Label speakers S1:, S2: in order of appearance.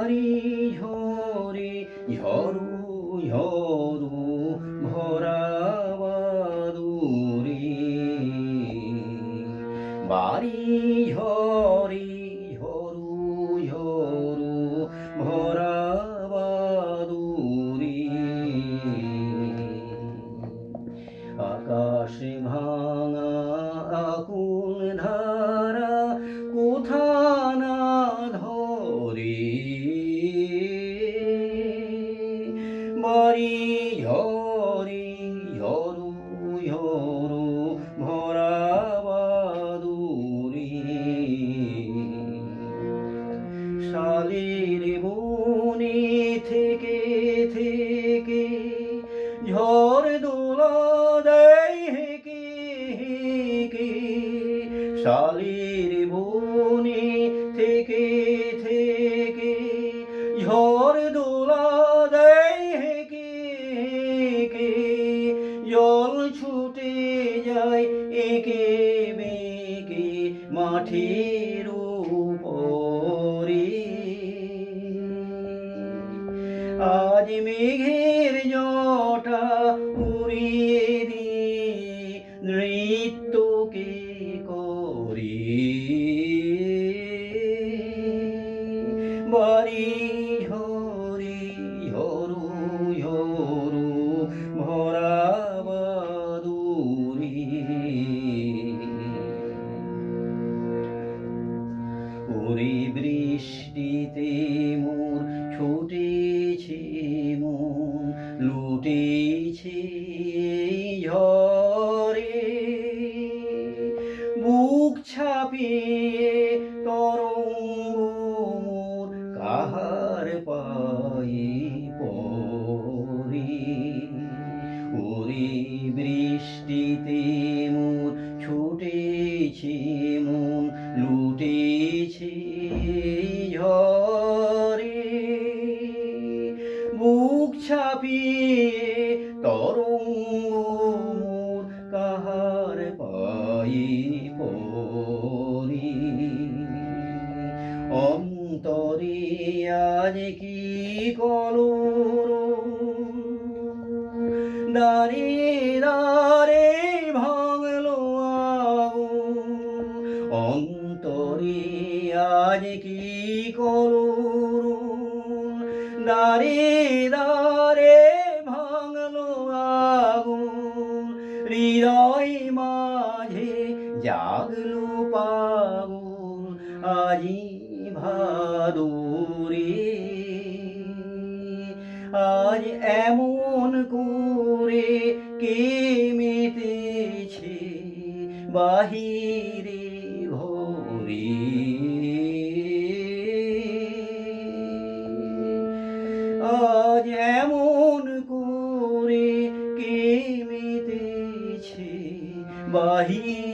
S1: বাড়ি ঝরে ঝরু ঝরু ভরা বাদুরে বাড়ি ঝরে ঝরু ঝরু ভরা বাদুরে আকাশে ভাঙা আকুল ধারা কোথা না ধরে বাড়ি ঝরে ঝরু ঝরু ভরা বাদুরে শালের বনে থেকে থেকে ঝড় দোলা দেয় হেঁকে হেঁকে শালের বনে থেকে থেকে ঝড় দোলা দেয় হেঁকে হেঁকে জল ছুটে যায় এঁকে বেঁকে মাঠের উপরে আজ মেঘের জটা উড়িয়ে দিয়ে নৃত্যকে করি বাড়ি ঝরে ঝরু ঝরু ভরা বাদুরে ওরে বৃষ্টিতে মোর ছুটেছে মন লুটেছে ঝড়ে বুক ছাপিয়ে তরঙ্গ মোর কাহার পায়ে পড়ে ওরে বৃষ্টিতে মোর ছুটেছে মন লুটেছে ঝড়ে বুক ছাপিয়ে তরঙ্গ মোর কাহার পায়ে পড়ে অন্তরে আজ কি কলরব দাঁড়ে দাঁড়ে ভাঙলো আগুন অন্তরে আজ কি কলরব দাঁড়ে দাঁড়ে ভাঙলো আগুন হৃদয় মাঝে জাগলো পাগুন আজি ভাদুরে আজ এমন করে কে মেতেছে বাহিরে ভরে আজ এমন করে কে মেতেছে বাহিরে